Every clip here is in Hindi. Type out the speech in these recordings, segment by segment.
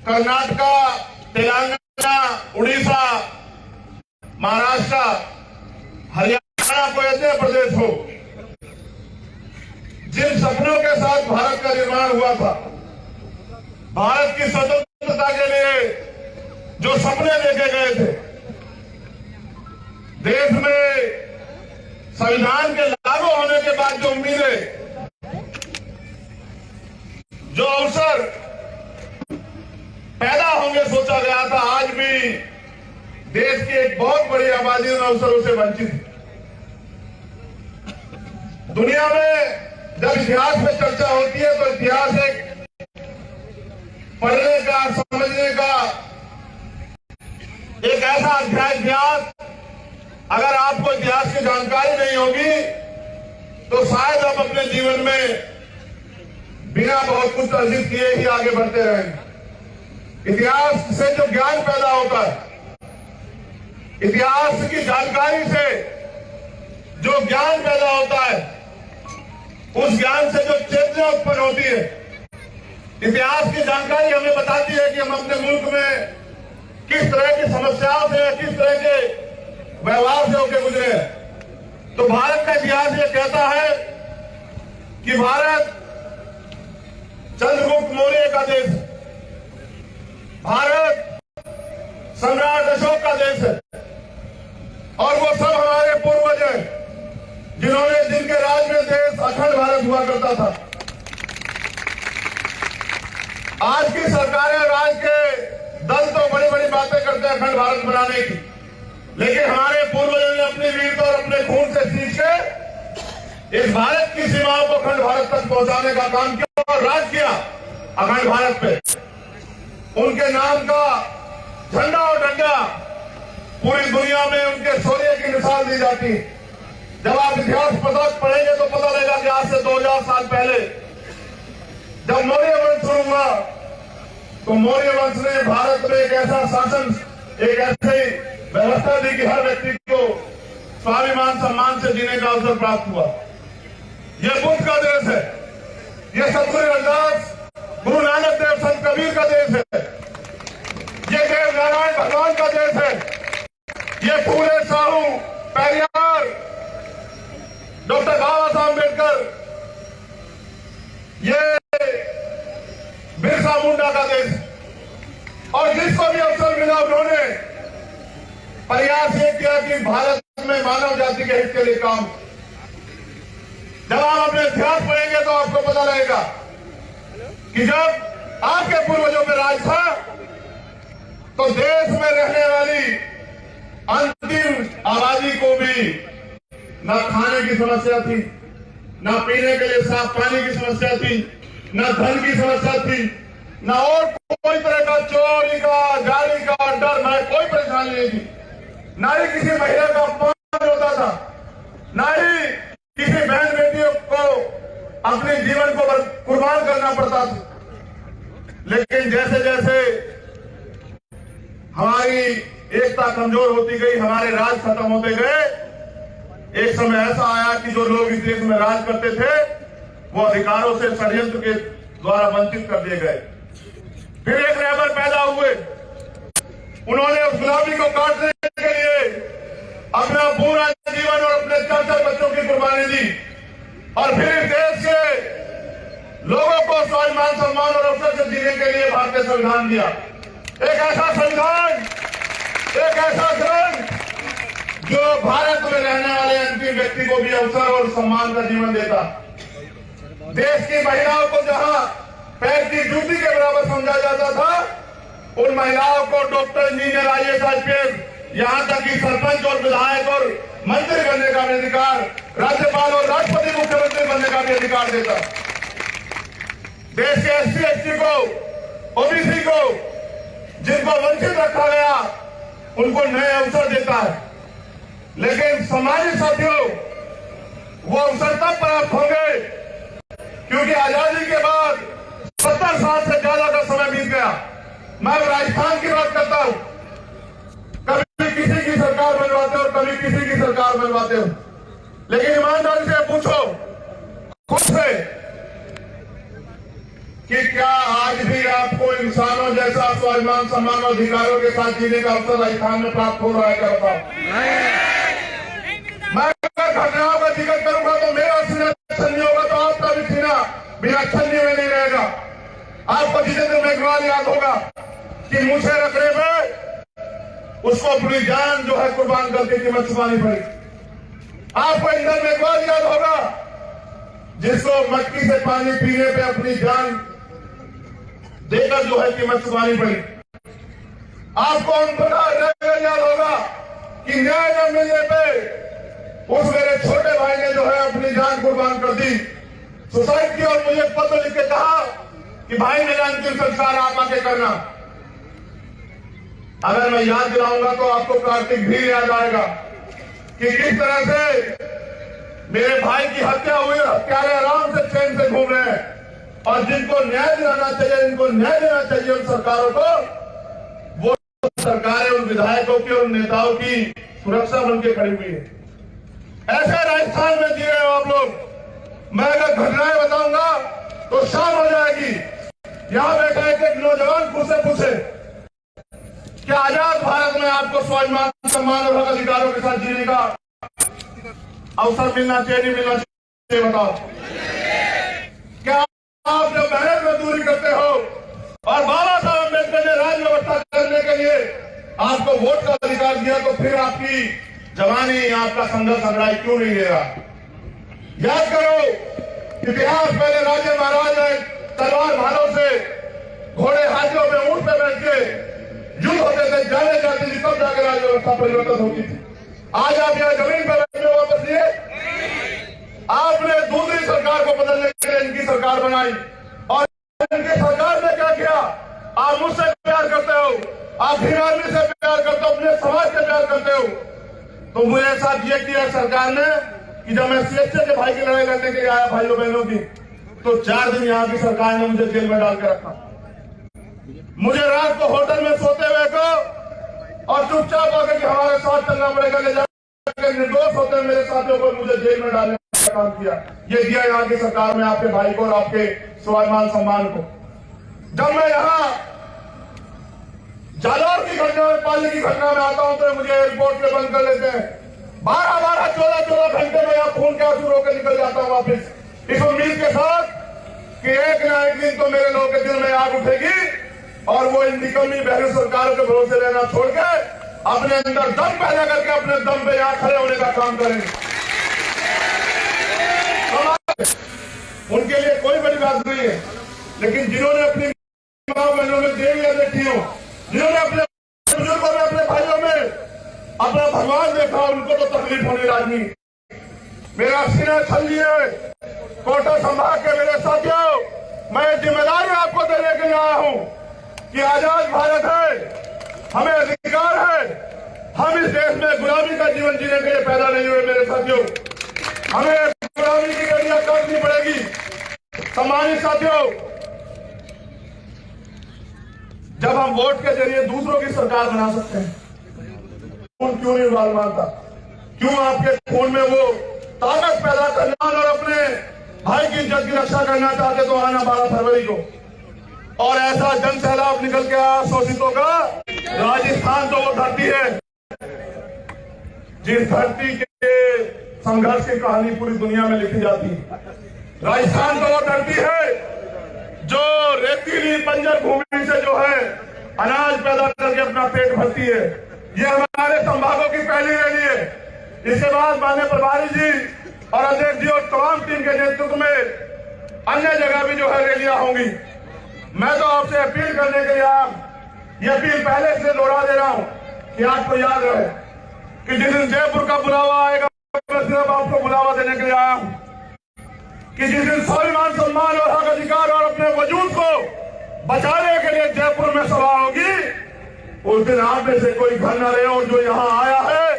कर्नाटका, तेलंगाना, उड़ीसा, महाराष्ट्र, हरियाणा कोई ऐसे प्रदेश हो जिन सपनों के साथ भारत का निर्माण हुआ था, भारत की स्वतंत्रता के लिए जो सपने देखे गए थे, देश में संविधान के लागू होने के बाद जो उम्मीदें, जो अवसर पैदा होंगे सोचा गया था, आज भी देश की एक बहुत बड़ी आबादी उन अवसरों से वंचित है। दुनिया में जब इतिहास में चर्चा होती है तो इतिहास एक पढ़ने का, समझने का एक ऐसा अध्याय इतिहास, अगर आपको इतिहास की जानकारी नहीं होगी तो शायद आप अपने जीवन में बिना बहुत कुछ अर्जित किए ही आगे बढ़ते रहेंगे। इतिहास से जो ज्ञान पैदा होता है, इतिहास की जानकारी से जो ज्ञान पैदा होता है, उस ज्ञान से जो चेतना उत्पन्न होती है, इतिहास की जानकारी हमें बताती है कि हम अपने मुल्क में किस तरह की समस्याओं से, किस तरह के व्यवहार से होकर गुजरे हैं। तो भारत का इतिहास ये कहता है कि भारत चंद्रगुप्त मौर्य का देश है, भारत सम्राट अशोक का देश है, और वो सब हमारे पूर्वज हैं जिन्होंने, जिनके राज में देश अखंड भारत हुआ करता था। आज की सरकारें और आज के दल तो बड़ी बड़ी बातें करते हैं अखंड भारत बनाने की, लेकिन हमारे पूर्वजों ने अपनी वीरता और अपने खून से सींच के इस भारत की सीमाओं को अखंड भारत तक पहुंचाने का काम किया और राज किया अखंड भारत पे। उनके नाम का झंडा और डंडा पूरी दुनिया में उनके शौर्य की मिसाल दी जाती है। जब आप इतिहास पढ़ेंगे तो पता लगेगा कि आज से 2000 साल पहले जब मौर्य वंश शुरू हुआ तो मौर्य वंश ने भारत में एक ऐसा शासन, एक ऐसी व्यवस्था दी कि हर व्यक्ति को स्वाभिमान सम्मान से जीने का अवसर प्राप्त हुआ। यह बुद्ध का देश है, यह सतगुरु रविदास, गुरु नानक देव, संत कबीर का देश है, यह देव नारायण भगवान का देश है, यह फूले साहू, पेरियार, डॉक्टर बाबा साहब अम्बेडकर, ये बिरसा मुंडा का देश। और जिसको भी अवसर मिला उन्होंने प्रयास ये किया कि भारत में मानव जाति के हित के लिए काम। जब आप अपने इतिहास पढ़ेंगे तो आपको पता लगेगा कि जब आपके पूर्वजों में राज था तो देश में रहने वाली अंतिम आबादी को भी न खाने की समस्या थी, न पीने के लिए साफ पानी की समस्या थी, न धन की समस्या थी, न और कोई तरह का चोरी का, गाली का डर, न कोई परेशानी नहीं थी। न ही किसी महिला का अपमान होता था, न ही किसी बहन बेटियों को अपने जीवन को कुर्बान करना पड़ता था। लेकिन जैसे जैसे हमारी एकता कमजोर होती गई, हमारे राज खत्म होते गए, एक समय ऐसा आया कि जो लोग इस देश में राज करते थे वो अधिकारों से षड्यंत्र के द्वारा वंचित कर दिए गए। फिर एक रहबर पैदा हुए, उन्होंने उस गुलामी को काटने के लिए अपना पूरा जीवन और अपने 4 बच्चों की कुर्बानी दी, और फिर इस देश के लोगों को स्वाभिमान सम्मान और अवसर से जीने के लिए भारतीय संविधान दिया। एक ऐसा संविधान, एक ऐसा ग्रंथ जो भारत में रहने वाले अंतिम व्यक्ति को भी अवसर और सम्मान का जीवन देता। देश की महिलाओं को जहां पैर की जूती के बराबर समझा जाता था, उन महिलाओं को डॉक्टर, इंजीनियर, IAS, IPS, यहां तक कि सरपंच और विधायक और मंत्री बनने का भी अधिकार, राज्यपाल और राष्ट्रपति, मुख्यमंत्री बनने का भी अधिकार देता। देश के SC, ST को, OBC को, जिनको वंचित रखा गया, उनको नए अवसर देता है। लेकिन सामाजिक साथियों, वो अवसर तब प्राप्त होंगे क्योंकि आजादी के बाद 70 साल से ज्यादा का समय बीत गया। मैं राजस्थान की बात करता हूं, कभी किसी की सरकार बनवाते हो, कभी किसी की सरकार बनवाते हो, लेकिन ईमानदारी से पूछो खुद से कि क्या आज भी आपको इंसानों जैसा स्वाभिमान सम्मान और अधिकारों के साथ जीने का अवसर राजस्थान में प्राप्त हो रहा है? क्या बताओ? मैं घटनाओं का जिक्र करूंगा तो मेरा सीना छन्नी होगा, तो आपका भी सीना बिना छन्नी में नहीं रहेगा। आपको जितेंद्र मेघवाल याद होगा कि मुझे रखने में उसको अपनी जान जो है कुर्बान करके कीमत चुकानी पड़ी। आपको इंदर मेघवाल याद होगा जिसको मटकी से पानी पीने पे अपनी जान देकर जो है कीमत चुकानी पड़ी। आपको उन प्रकार याद होगा कि न्याय न मिलने पे उस मेरे छोटे भाई ने जो है अपनी जान कुर्बान कर दी, सुसाइड की, और मुझे पत्र लिख के कहा कि भाई मेरा अंतिम संस्कार आप आके करना। अगर मैं याद दिलाऊंगा तो आपको कार्तिक भी याद आएगा कि किस तरह से मेरे भाई की हत्या हुई, हत्यारे आराम से चैन से घूम रहे हैं, और जिनको न्याय दिलाना चाहिए, जिनको न्याय देना चाहिए उन सरकारों को, वो सरकारें उन विधायकों की और नेताओं की सुरक्षा बन के खड़ी हुई है। ऐसे राजस्थान में जी रहे हो आप लोग। मैं अगर घटनाएं बताऊंगा तो शाम हो जाएगी। यहां बैठा एक नौजवान खुद से पूछे क्या आजाद भारत में आपको स्वाभिमान सम्मान और अधिकारों के साथ जीने का अवसर मिलना चाहिए, नहीं मिलना चाहिए? बताओ। क्या आप जब मेहनत मजदूरी करते हो और बाबा साहब अम्बेडकर ने राज्य व्यवस्था करने के लिए आपको वोट का अधिकार दिया, तो फिर आपकी जवानी, आपका संघर्ष संग्राम क्यों नहीं ले रहा? याद करो इतिहास। पहले राजे महाराज ने तलवार भालों से, घोड़े हाथियों में, ऊंट पे बैठ के युद्ध होते थे, जाने जाती थी, तब जाकर राज्य व्यवस्था परिवर्तन होती थी। आज आप यहाँ जमीन पर बैठे हो, वापस लिए आपने दूसरी सरकार को बदलने के लिए इनकी सरकार बनाई, और इनकी सरकार ने क्या किया? आप मुझसे प्यार करते हो, आप हिंद आर्मी से प्यार करते हो, अपने समाज से प्यार करते हो, तो मेरे साथ ये किया सरकार ने कि जब मैं सीएचए के भाई की लड़ाई लड़ने के लिए आया भाइयों बहनों की, तो 4 दिन यहाँ की सरकार ने मुझे जेल में डाल के रखा। मुझे रात को होटल में सोते हुए को और चुपचाप आकर के हमारे साथ चलना पड़ेगा, ले जाकर निर्दोष होते हुए मेरे साथियों को मुझे जेल में डालने का काम किया। ये दिया यहाँ की सरकार में आपके भाई को और आपके स्वाभिमान सम्मान को। जब मैं यहाँ जालौर की घटना में, पाली की घटना में आता हूं तो मुझे एयरपोर्ट पे बंद कर लेते हैं। 12-12, 14-14 घंटे में यहाँ खून के आंसू रोके निकल जाता हूं वापिस, इस उम्मीद के साथ कि एक न एक दिन तो मेरे लोगों के दिल में आग उठेगी और वो इन निकम्मी बहरी सरकारों के भरोसे रहना छोड़ के अपने अंदर दम पैदा करके अपने दम पे यहाँ खड़े होने का काम करेंगे। उनके लिए कोई बड़ी बात नहीं है, लेकिन जिन्होंने अपनी माँ बहनों में देवियां देखी हो, जिन्होंने अपने बुजुर्गों में, अपने भाइयों में अपना भगवान देखा, उनको तो तकलीफ होनी लाजमी। मेरा सीना छल लिए कोटा संभाग के मेरे साथियों, मैं जिम्मेदारी आपको देने के लिए आया हूं कि आजाद भारत है, हमें अधिकार है। हम इस देश में गुलामी का जीवन जीने के लिए पैदा नहीं हुए मेरे साथियों, हमें गुलामी की गड़ियां काटनी पड़ेगी। सम्मानित साथियों, जब हम वोट के जरिए दूसरों की सरकार बना सकते हैं, खून क्यों नहीं उबाल मारता? क्यों आपके खून में वो ताकत पैदा करना और अपने भाई की इज्जत की रक्षा करना चाहते तो आना 12 फरवरी को, और ऐसा जन सैलाब निकल के आया शोषितों का। राजस्थान तो वो धरती है जिस धरती के संघर्ष की कहानी पूरी दुनिया में लिखी जाती है। राजस्थान तो वो धरती है जो रेतीली बंजर भूमि से जो है अनाज पैदा करके अपना पेट भरती है। ये हमारे संभागों की पहली रैली है। इसके बाद माननीय प्रभारी जी और अध्यक्ष जी और तमाम टीम के नेतृत्व में अन्य जगह भी जो है रैलियां होंगी। मैं तो आपसे अपील करने के लिए ये अपील पहले से दोहरा दे रहा हूं कि आपको याद रहे कि जिस दिन जयपुर का बुलावा आएगा, मैं सिर्फ आपको बुलावा देने के लिए आया हूं कि जिस दिन स्वाभिमान सम्मान और हक अधिकार और अपने वजूद को बचाने के लिए जयपुर में सभा होगी, उस दिन आप में से कोई घर न रहे और जो यहाँ आया है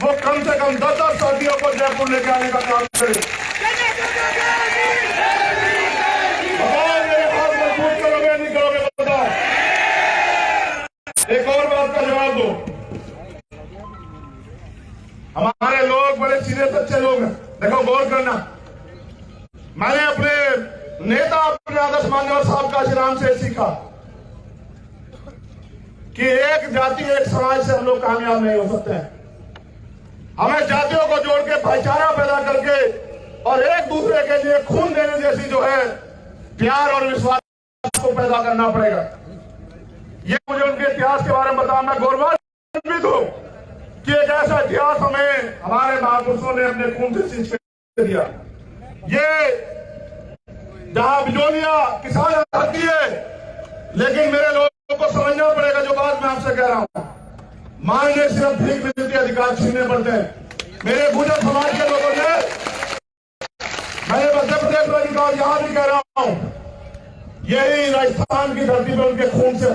वो कम से कम 10-10 साथियों को जयपुर लेके आने का काम करे। भगवान मेरे हाथ मजबूत करोगे नहीं करोगे बताओ। एक और बात का जवाब दो। हमारे लोग बड़े सीधे सच्चे लोग हैं। देखो गौर करना, मैंने अपने नेता अपने आदर्श मान्यवर साहब काशीराम से सीखा कि एक जाति एक समाज से हम लोग कामयाब नहीं हो सकते हैं। हमें जातियों को जोड़ के भाईचारा पैदा करके और एक दूसरे के लिए खून देने जैसी जो है प्यार और विश्वास को पैदा करना पड़ेगा। ये मुझे उनके इतिहास के बारे में बताया, मैं गौरवान्वित हूं कि एक ऐसा इतिहास हमें हमारे महापुरुषों ने अपने खून से सींच के दिया। ये जहां बिजोलिया किसान आती है, लेकिन मेरे लोगों को समझना पड़ेगा जो बात मैं आपसे कह रहा हूं, मांगने सिर्फ भीख मिलती, अधिकार छीनने पड़ते हैं। मेरे गुजर समाज के लोगों ने, मैंने मध्य प्रदेश में यहां भी कह रहा हूं, यही राजस्थान की धरती पर उनके खून से